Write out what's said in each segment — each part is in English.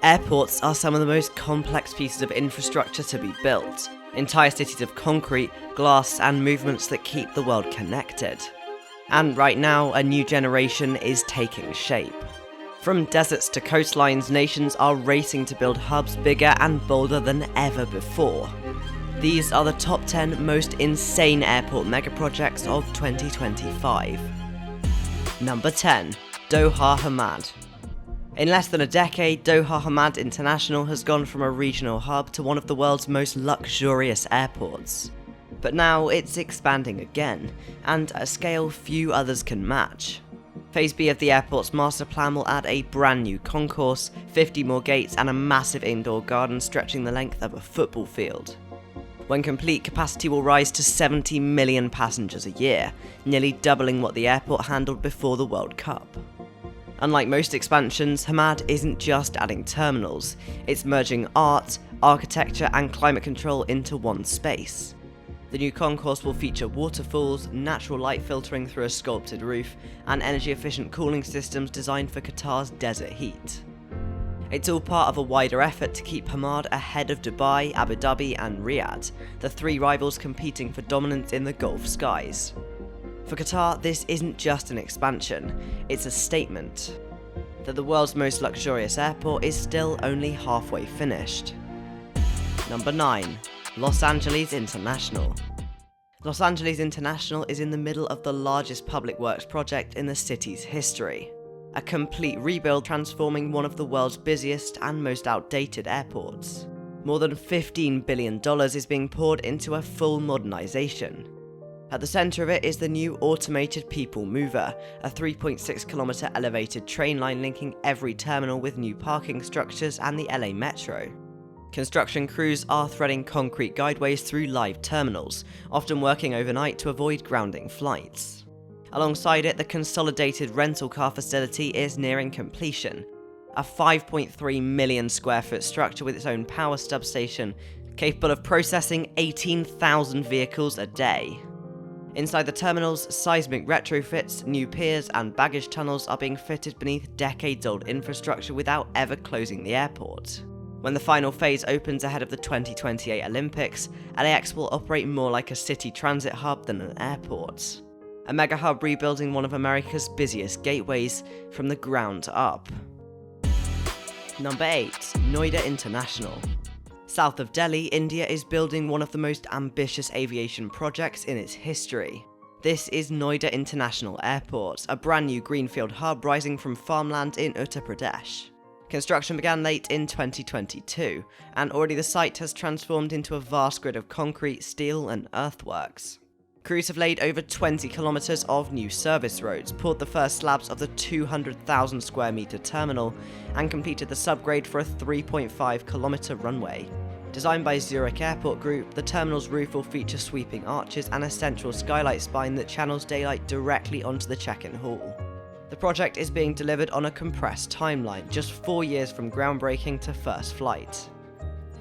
Airports are some of the most complex pieces of infrastructure to be built. Entire cities of concrete, glass, and movements that keep the world connected. And right now, a new generation is taking shape. From deserts to coastlines, nations are racing to build hubs bigger and bolder than ever before. These are the top 10 most insane airport megaprojects of 2025. Number 10. Doha Hamad. In less than a decade, Doha Hamad International has gone from a regional hub to one of the world's most luxurious airports. But now it's expanding again, and at a scale few others can match. Phase B of the airport's master plan will add a brand new concourse, 50 more gates, and a massive indoor garden stretching the length of a football field. When complete, capacity will rise to 70 million passengers a year, nearly doubling what the airport handled before the World Cup. Unlike most expansions, Hamad isn't just adding terminals, it's merging art, architecture, and climate control into one space. The new concourse will feature waterfalls, natural light filtering through a sculpted roof, and energy-efficient cooling systems designed for Qatar's desert heat. It's all part of a wider effort to keep Hamad ahead of Dubai, Abu Dhabi, and Riyadh, the three rivals competing for dominance in the Gulf skies. For Qatar, this isn't just an expansion, it's a statement that the world's most luxurious airport is still only halfway finished. Number 9. Los Angeles International. Los Angeles International is in the middle of the largest public works project in the city's history. A complete rebuild transforming one of the world's busiest and most outdated airports. More than $15 billion is being poured into a full modernization. At the center of it is the new automated people mover, a 3.6-kilometer elevated train line linking every terminal with new parking structures and the LA Metro. Construction crews are threading concrete guideways through live terminals, often working overnight to avoid grounding flights. Alongside it, the consolidated rental car facility is nearing completion, a 5.3 million square foot structure with its own power substation, capable of processing 18,000 vehicles a day. Inside the terminals, seismic retrofits, new piers, and baggage tunnels are being fitted beneath decades-old infrastructure without ever closing the airport. When the final phase opens ahead of the 2028 Olympics, LAX will operate more like a city transit hub than an airport. A mega hub rebuilding one of America's busiest gateways from the ground up. Number 8. Noida International. South of Delhi, India is building one of the most ambitious aviation projects in its history. This is Noida International Airport, a brand new greenfield hub rising from farmland in Uttar Pradesh. Construction began late in 2022, and already the site has transformed into a vast grid of concrete, steel, and earthworks. Crews have laid over 20 kilometers of new service roads, poured the first slabs of the 200,000 square meter terminal, and completed the subgrade for a 3.5-kilometer runway. Designed by Zurich Airport Group, the terminal's roof will feature sweeping arches and a central skylight spine that channels daylight directly onto the check-in hall. The project is being delivered on a compressed timeline, just 4 years from groundbreaking to first flight.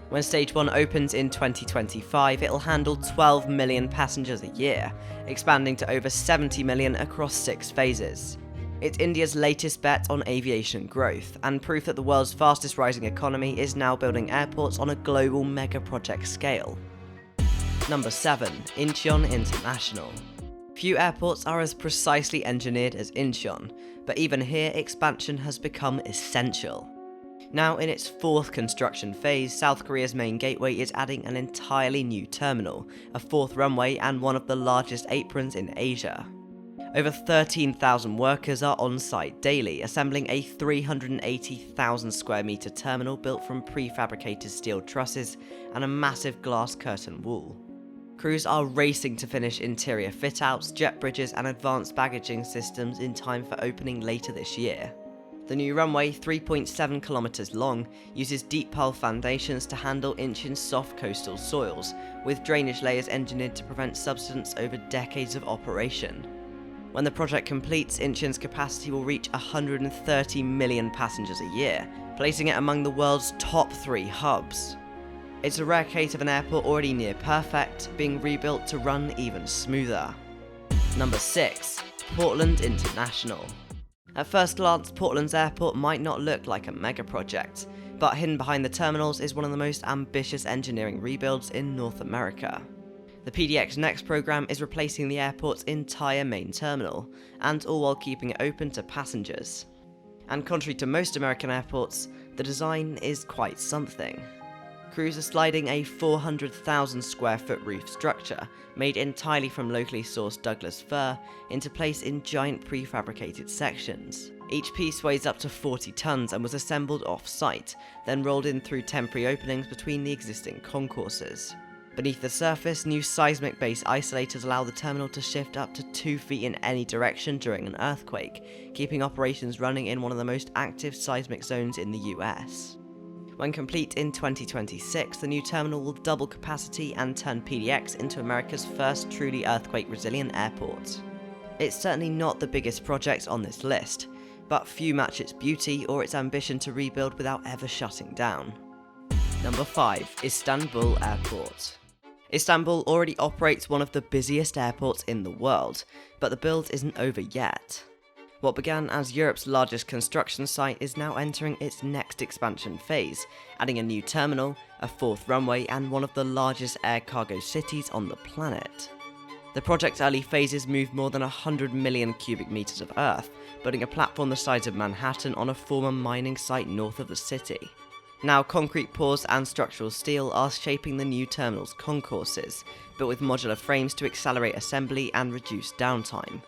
When Stage 1 opens in 2025, it'll handle 12 million passengers a year, expanding to over 70 million across 6 phases. It's India's latest bet on aviation growth, and proof that the world's fastest rising economy is now building airports on a global mega-project scale. Number 7. Incheon International. Few airports are as precisely engineered as Incheon, but even here expansion has become essential. Now in its 4th construction phase, South Korea's main gateway is adding an entirely new terminal, a 4th runway, and one of the largest aprons in Asia. Over 13,000 workers are on site daily, assembling a 380,000 square meter terminal built from prefabricated steel trusses and a massive glass curtain wall. Crews are racing to finish interior fit-outs, jet bridges, and advanced baggaging systems in time for opening later this year. The new runway, 3.7 kilometers long, uses deep pearl foundations to handle Incheon's soft coastal soils, with drainage layers engineered to prevent subsidence over decades of operation. When the project completes, Incheon's capacity will reach 130 million passengers a year, placing it among the world's top 3 hubs. It's a rare case of an airport already near perfect, being rebuilt to run even smoother. Number 6. Portland International. At first glance, Portland's airport might not look like a mega project, but hidden behind the terminals is one of the most ambitious engineering rebuilds in North America. The PDX Next program is replacing the airport's entire main terminal, and all while keeping it open to passengers. And contrary to most American airports, the design is quite something. Crews are sliding a 400,000 square foot roof structure, made entirely from locally sourced Douglas fir, into place in giant prefabricated sections. Each piece weighs up to 40 tons and was assembled off-site, then rolled in through temporary openings between the existing concourses. Beneath the surface, new seismic-based isolators allow the terminal to shift up to 2 feet in any direction during an earthquake, keeping operations running in one of the most active seismic zones in the US. When complete in 2026, the new terminal will double capacity and turn PDX into America's first truly earthquake-resilient airport. It's certainly not the biggest project on this list, but few match its beauty or its ambition to rebuild without ever shutting down. Number 5. Istanbul Airport. Istanbul already operates one of the busiest airports in the world, but the build isn't over yet. What began as Europe's largest construction site is now entering its next expansion phase, adding a new terminal, a 4th runway, and one of the largest air cargo cities on the planet. The project's early phases moved more than 100 million cubic meters of earth, building a platform the size of Manhattan on a former mining site north of the city. Now concrete pours and structural steel are shaping the new terminal's concourses, built with modular frames to accelerate assembly and reduce downtime.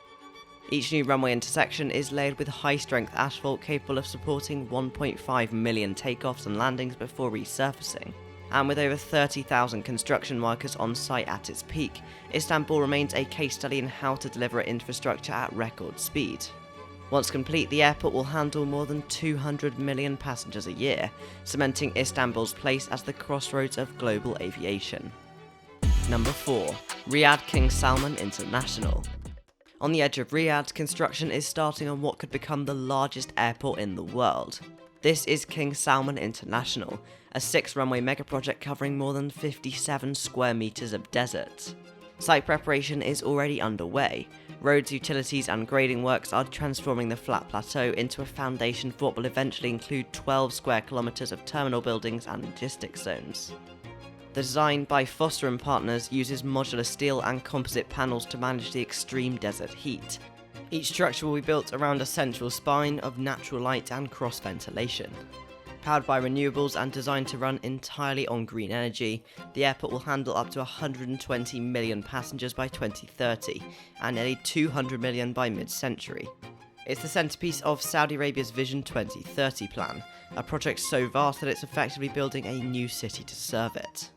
Each new runway intersection is layered with high-strength asphalt capable of supporting 1.5 million takeoffs and landings before resurfacing. And with over 30,000 construction workers on site at its peak, Istanbul remains a case study in how to deliver infrastructure at record speed. Once complete, the airport will handle more than 200 million passengers a year, cementing Istanbul's place as the crossroads of global aviation. Number 4. Riyadh King Salman International. On the edge of Riyadh, construction is starting on what could become the largest airport in the world. This is King Salman International, a 6-runway megaproject covering more than 57 square meters of desert. Site preparation is already underway. Roads, utilities and grading works are transforming the flat plateau into a foundation for what will eventually include 12 square kilometers of terminal buildings and logistics zones. The design by Foster & Partners uses modular steel and composite panels to manage the extreme desert heat. Each structure will be built around a central spine of natural light and cross-ventilation. Powered by renewables and designed to run entirely on green energy, the airport will handle up to 120 million passengers by 2030 and nearly 200 million by mid-century. It's the centerpiece of Saudi Arabia's Vision 2030 plan, a project so vast that it's effectively building a new city to serve it.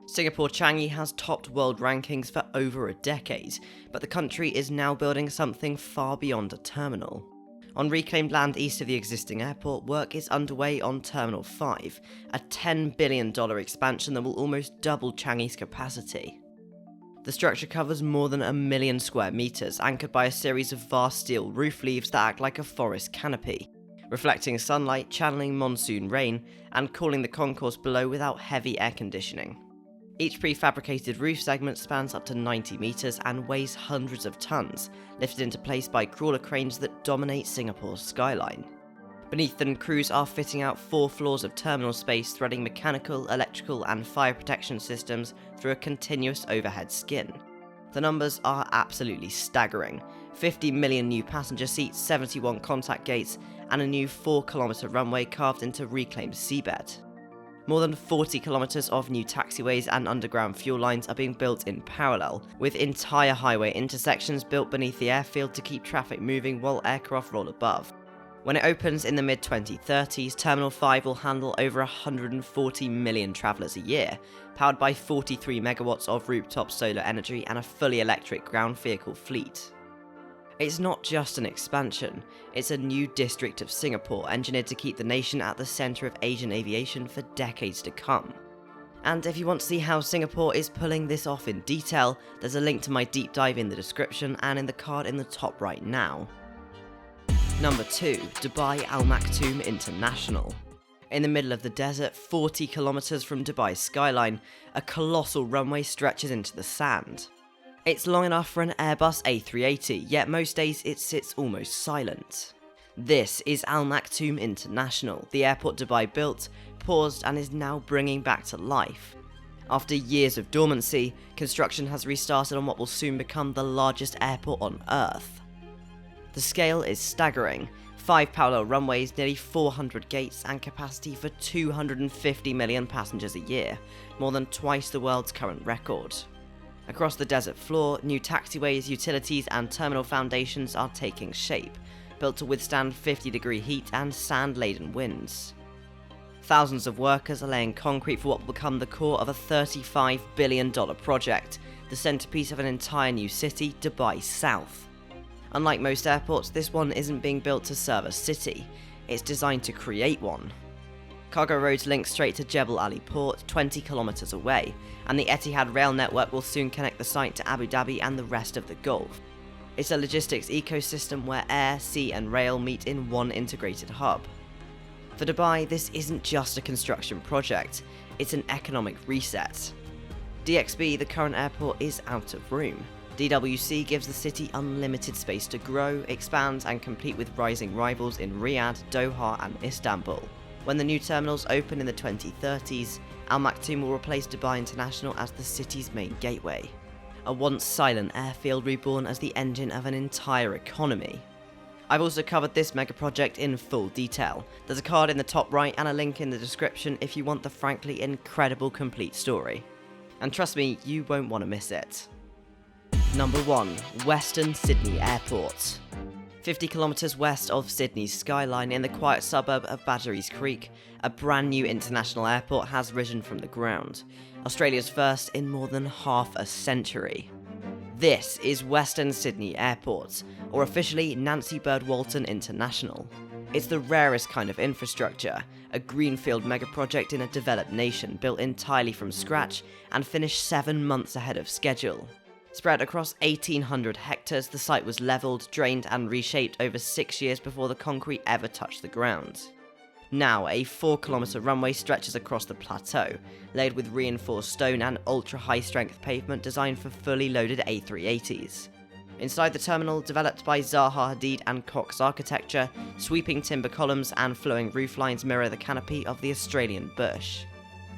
Singapore Changi has topped world rankings for over a decade, but the country is now building something far beyond a terminal. On reclaimed land east of the existing airport, work is underway on Terminal 5, a $10 billion expansion that will almost double Changi's capacity. The structure covers more than 1 million square meters, anchored by a series of vast steel roof leaves that act like a forest canopy, reflecting sunlight, channeling monsoon rain, and cooling the concourse below without heavy air conditioning. Each prefabricated roof segment spans up to 90 meters and weighs hundreds of tons, lifted into place by crawler cranes that dominate Singapore's skyline. Beneath them, crews are fitting out 4 floors of terminal space, threading mechanical, electrical, and fire protection systems through a continuous overhead skin. The numbers are absolutely staggering: 50 million new passenger seats, 71 contact gates, and a new 4-kilometer runway carved into reclaimed seabed. More than 40 kilometers of new taxiways and underground fuel lines are being built in parallel, with entire highway intersections built beneath the airfield to keep traffic moving while aircraft roll above. When it opens in the mid-2030s, Terminal 5 will handle over 140 million travellers a year, powered by 43 megawatts of rooftop solar energy and a fully electric ground vehicle fleet. It's not just an expansion, it's a new district of Singapore engineered to keep the nation at the centre of Asian aviation for decades to come. And if you want to see how Singapore is pulling this off in detail, there's a link to my deep dive in the description and in the card in the top right now. Number 2. Dubai Al Maktoum International. In the middle of the desert, 40 kilometers from Dubai's skyline, a colossal runway stretches into the sand. It's long enough for an Airbus A380, yet most days it sits almost silent. This is Al Maktoum International, the airport Dubai built, paused and is now bringing back to life. After years of dormancy, construction has restarted on what will soon become the largest airport on Earth. The scale is staggering. 5 parallel runways, nearly 400 gates, and capacity for 250 million passengers a year, more than twice the world's current record. Across the desert floor, new taxiways, utilities, and terminal foundations are taking shape, built to withstand 50-degree heat and sand-laden winds. Thousands of workers are laying concrete for what will become the core of a $35 billion project, the centerpiece of an entire new city, Dubai South. Unlike most airports, this one isn't being built to serve a city, it's designed to create one. Cargo roads link straight to Jebel Ali Port, 20 kilometers away, and the Etihad rail network will soon connect the site to Abu Dhabi and the rest of the Gulf. It's a logistics ecosystem where air, sea and rail meet in one integrated hub. For Dubai, this isn't just a construction project, it's an economic reset. DXB, the current airport, is out of room. DWC gives the city unlimited space to grow, expand and compete with rising rivals in Riyadh, Doha and Istanbul. When the new terminals open in the 2030s, Al Maktoum will replace Dubai International as the city's main gateway. A once silent airfield reborn as the engine of an entire economy. I've also covered this mega project in full detail. There's a card in the top right and a link in the description if you want the frankly incredible complete story. And trust me, you won't want to miss it. Number 1. Western Sydney Airport. 50 kilometers west of Sydney's skyline in the quiet suburb of Badgerys Creek, a brand new international airport has risen from the ground, Australia's first in more than half a century. This is Western Sydney Airport, or officially Nancy Bird Walton International. It's the rarest kind of infrastructure, a greenfield megaproject in a developed nation built entirely from scratch and finished 7 months ahead of schedule. Spread across 1,800 hectares, the site was levelled, drained and reshaped over 6 years before the concrete ever touched the ground. Now, a 4-kilometre runway stretches across the plateau, laid with reinforced stone and ultra-high-strength pavement designed for fully loaded A380s. Inside the terminal, developed by Zaha Hadid and Cox architecture, sweeping timber columns and flowing rooflines mirror the canopy of the Australian bush.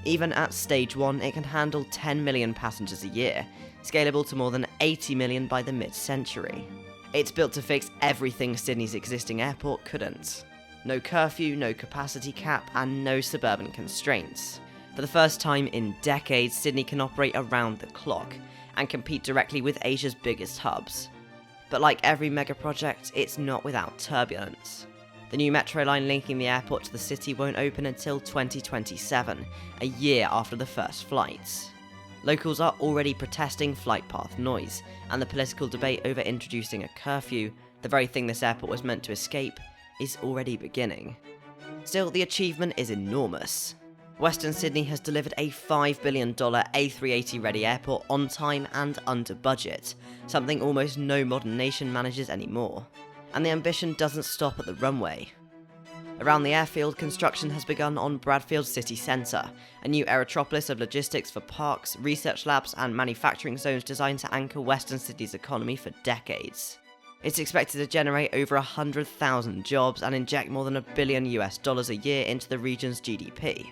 Even at stage 1, it can handle 10 million passengers a year, scalable to more than 80 million by the mid-century. It's built to fix everything Sydney's existing airport couldn't. No curfew, no capacity cap, and no suburban constraints. For the first time in decades, Sydney can operate around the clock, and compete directly with Asia's biggest hubs. But like every mega project, it's not without turbulence. The new metro line linking the airport to the city won't open until 2027, a year after the first flights. Locals are already protesting flight path noise, and the political debate over introducing a curfew, the very thing this airport was meant to escape, is already beginning. Still, the achievement is enormous. Western Sydney has delivered a $5 billion A380-ready airport on time and under budget, something almost no modern nation manages anymore. And the ambition doesn't stop at the runway. Around the airfield, construction has begun on Bradfield City Centre, a new aerotropolis of logistics for parks, research labs and manufacturing zones designed to anchor Western Sydney's economy for decades. It's expected to generate over 100,000 jobs and inject more than $1 billion a year into the region's GDP.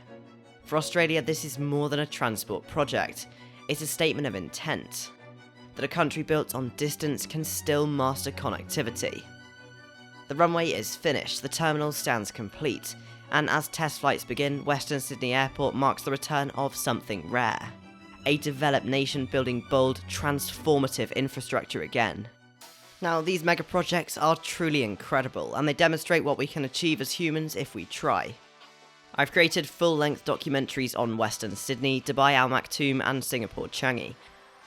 For Australia, this is more than a transport project, it's a statement of intent. That a country built on distance can still master connectivity. The runway is finished, the terminal stands complete, and as test flights begin, Western Sydney Airport marks the return of something rare. A developed nation building bold, transformative infrastructure again. Now, these mega projects are truly incredible, and they demonstrate what we can achieve as humans if we try. I've created full-length documentaries on Western Sydney, Dubai Al Maktoum and Singapore Changi.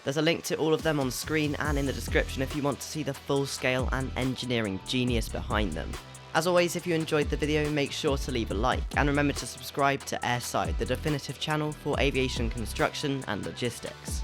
There's a link to all of them on screen and in the description if you want to see the full scale and engineering genius behind them. As always, if you enjoyed the video, make sure to leave a like, and remember to subscribe to Airside, the definitive channel for aviation construction and logistics.